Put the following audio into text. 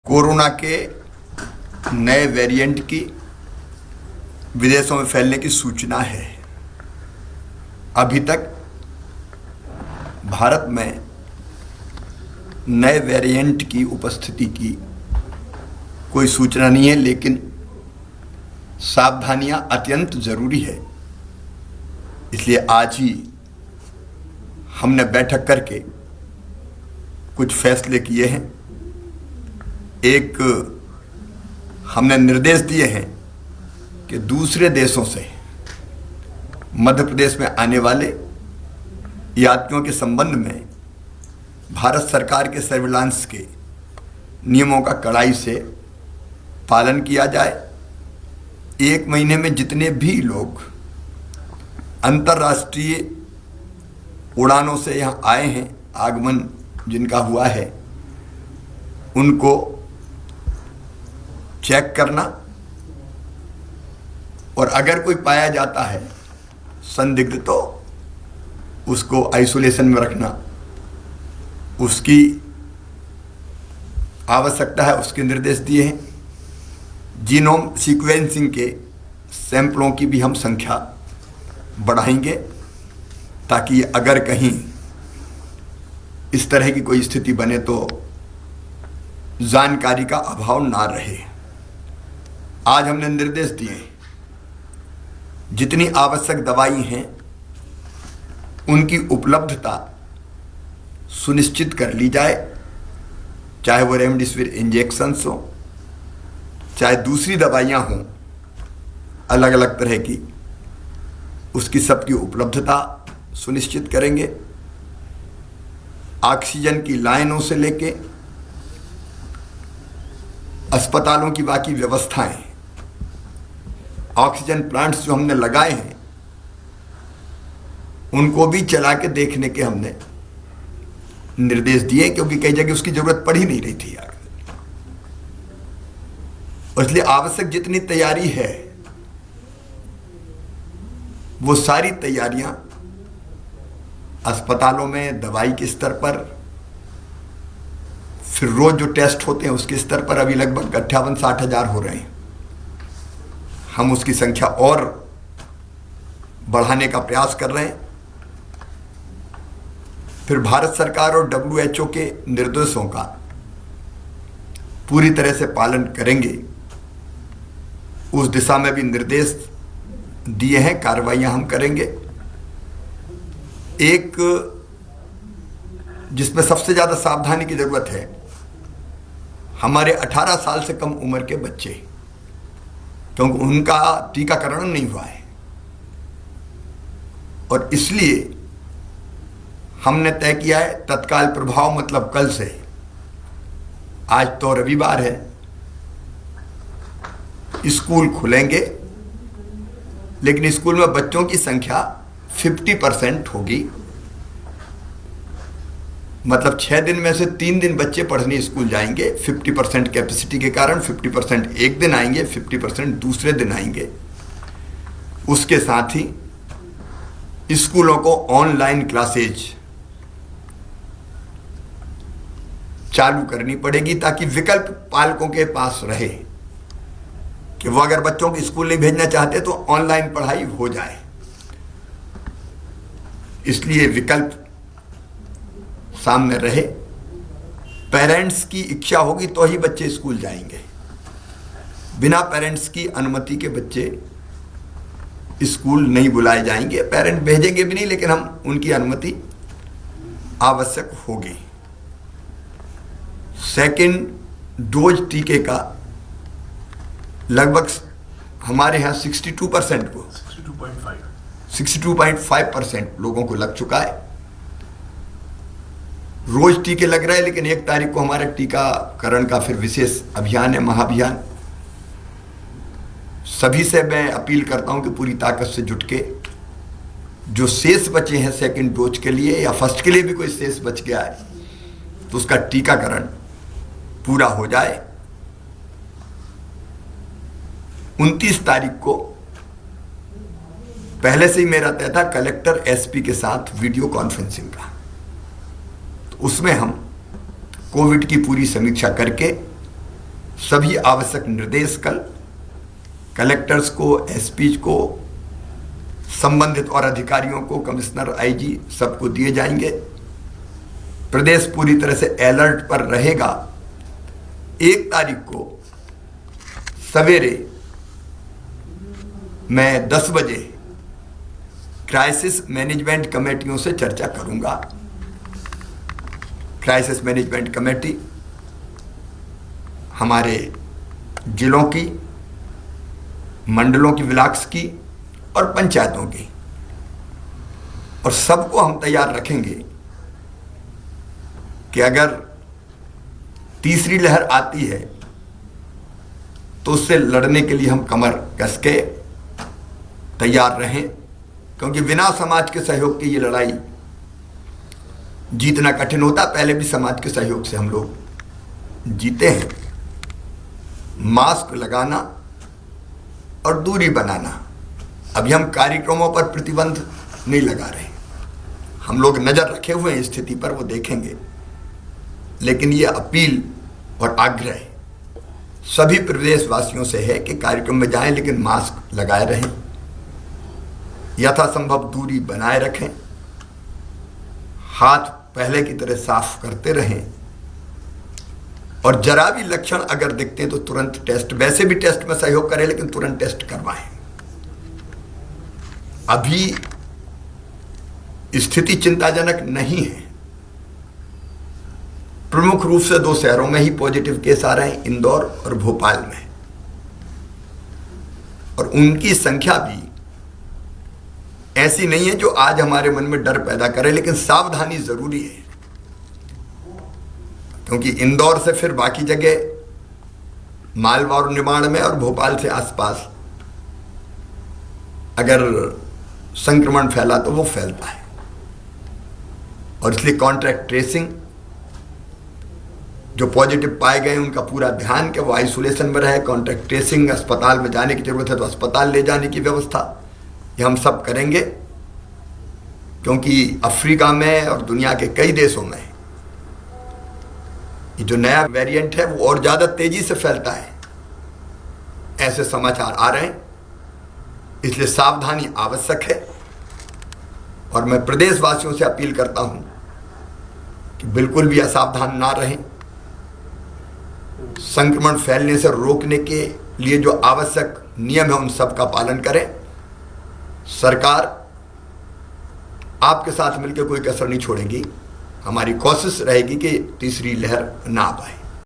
Corona के नए variant की विदेशों में फैलने की सूचना है। अभी तक भारत में नए वेरिएंट की उपस्थिति की कोई सूचना नहीं है, लेकिन सावधानियां अत्यंत जरूरी है। इसलिए आज ही हमने बैठक करके कुछ फैसले किए हैं। एक हमने निर्देश दिए हैं कि दूसरे देशों से मध्य प्रदेश में आने वाले यात्रियों के संबंध में भारत सरकार के सर्विलांस के नियमों का कड़ाई से पालन किया जाए। एक महीने में जितने भी लोग अंतर्राष्ट्रीय उड़ानों से यहाँ आए हैं, आगमन जिनका हुआ है, उनको चेक करना और अगर कोई पाया जाता है संदिग्ध तो उसको आइसोलेशन में रखना, उसकी आवश्यकता है, उसके निर्देश दिए हैं। जीनोम सीक्वेंसिंग के सैंपलों की भी हम संख्या बढ़ाएंगे ताकि अगर कहीं इस तरह की कोई स्थिति बने तो जानकारी का अभाव ना रहे। आज हमने निर्देश दिए, जितनी आवश्यक दवाई हैं उनकी उपलब्धता सुनिश्चित कर ली जाए, चाहे वो रेमडेसिविर इंजेक्शंस हो, चाहे दूसरी दवाइयां हों अलग अलग तरह की, उसकी सबकी उपलब्धता सुनिश्चित करेंगे। ऑक्सीजन की लाइनों से लेके अस्पतालों की बाकी व्यवस्थाएं, ऑक्सीजन प्लांट्स जो हमने लगाए हैं उनको भी चला के देखने के हमने निर्देश दिए, क्योंकि कई जगह उसकी जरूरत पड़ ही नहीं रही थी यार। इसलिए आवश्यक जितनी तैयारी है वो सारी तैयारियां अस्पतालों में दवाई के स्तर पर, फिर रोज जो टेस्ट होते हैं उसके स्तर पर अभी लगभग 58-60 हजार हो रहे हैं। हम उसकी संख्या और बढ़ाने का प्रयास कर रहे हैं। फिर भारत सरकार और WHO के निर्देशों का पूरी तरह से पालन करेंगे, उस दिशा में भी निर्देश दिए हैं, कार्रवाइयां हम करेंगे। एक जिसमें सबसे ज्यादा सावधानी की जरूरत है, हमारे 18 साल से कम उम्र के बच्चे, क्योंकि उनका टीकाकरण नहीं हुआ है और इसलिए हमने तय किया है तत्काल प्रभाव, मतलब कल से, आज तो रविवार है, स्कूल खुलेंगे, लेकिन स्कूल में बच्चों की संख्या 50% होगी। मतलब 6 दिन में से 3 दिन बच्चे पढ़ने स्कूल जाएंगे 50% कैपेसिटी के कारण। 50% एक दिन आएंगे, 50% दूसरे दिन आएंगे। उसके साथ ही स्कूलों को ऑनलाइन क्लासेज चालू करनी पड़ेगी ताकि विकल्प पालकों के पास रहे कि वो अगर बच्चों को स्कूल नहीं भेजना चाहते तो ऑनलाइन पढ़ाई हो जाए। इसलिए विकल्प सामने रहे। पेरेंट्स की इच्छा होगी तो ही बच्चे स्कूल जाएंगे, बिना पेरेंट्स की अनुमति के बच्चे स्कूल नहीं बुलाए जाएंगे। पेरेंट भेजेंगे भी नहीं, लेकिन हम उनकी अनुमति आवश्यक होगी। सेकेंड डोज टीके का लगभग हमारे यहाँ 62% को 62.5% लोगों को लग चुका है। रोज टीके लग रहे हैं, लेकिन 1 तारीख को हमारे टीकाकरण का फिर विशेष अभियान है, महाअभियान। सभी से मैं अपील करता हूं कि पूरी ताकत से जुट के जो शेष बचे हैं सेकंड डोज के लिए या फर्स्ट के लिए भी कोई शेष बच गया है तो उसका टीकाकरण पूरा हो जाए। 29 तारीख को पहले से ही मेरा तय था कलेक्टर एसपी के साथ वीडियो कॉन्फ्रेंसिंग का, तो उसमें हम कोविड की पूरी समीक्षा करके सभी आवश्यक निर्देश कल कलेक्टर्स को, एसपी को, संबंधित और अधिकारियों को, कमिश्नर, आईजी सबको दिए जाएंगे। प्रदेश पूरी तरह से अलर्ट पर रहेगा। 1 तारीख को सवेरे मैं 10 बजे क्राइसिस मैनेजमेंट कमेटियों से चर्चा करूंगा। क्राइसिस मैनेजमेंट कमेटी हमारे जिलों की, मंडलों की, ब्लॉक्स की और पंचायतों की, और सबको हम तैयार रखेंगे कि अगर तीसरी लहर आती है तो उससे लड़ने के लिए हम कमर कस के तैयार रहें, क्योंकि बिना समाज के सहयोग की ये लड़ाई जीतना कठिन होता। पहले भी समाज के सहयोग से हम लोग जीते हैं। मास्क लगाना और दूरी बनाना, अभी हम कार्यक्रमों पर प्रतिबंध नहीं लगा रहे, हम लोग नजर रखे हुए हैं स्थिति पर, वो देखेंगे। लेकिन ये अपील और आग्रह सभी प्रदेशवासियों से है कि कार्यक्रम में जाएं लेकिन मास्क लगाए रहें, यथासंभव दूरी बनाए रखें, हाथ पहले की तरह साफ करते रहें, और जरा भी लक्षण अगर दिखते हैं तो तुरंत टेस्ट, वैसे भी टेस्ट में सहयोग करें लेकिन तुरंत टेस्ट करवाएं। अभी स्थिति चिंताजनक नहीं है। प्रमुख रूप से 2 शहरों में ही पॉजिटिव केस आ रहे हैं, इंदौर और भोपाल में, और उनकी संख्या भी ऐसी नहीं है जो आज हमारे मन में डर पैदा करे, लेकिन सावधानी जरूरी है, क्योंकि इंदौर से फिर बाकी जगह मालवा और निमाड़ में और भोपाल से आसपास अगर संक्रमण फैला तो वो फैलता है, और इसलिए कॉन्ट्रैक्ट ट्रेसिंग, जो पॉजिटिव पाए गए उनका पूरा ध्यान कि वो आइसोलेशन में रहे, कॉन्ट्रैक्ट ट्रेसिंग, अस्पताल में जाने की जरूरत है तो अस्पताल ले जाने की व्यवस्था, ये हम सब करेंगे, क्योंकि अफ्रीका में और दुनिया के कई देशों में ये जो नया वेरिएंट है वो और ज़्यादा तेजी से फैलता है, ऐसे समाचार आ रहे हैं। इसलिए सावधानी आवश्यक है, और मैं प्रदेशवासियों से अपील करता हूं कि बिल्कुल भी असावधान ना रहें। संक्रमण फैलने से रोकने के लिए जो आवश्यक नियम है उन सब का पालन करें। सरकार आपके साथ मिलकर कोई कसर नहीं छोड़ेगी। हमारी कोशिश रहेगी कि तीसरी लहर ना आ पाए।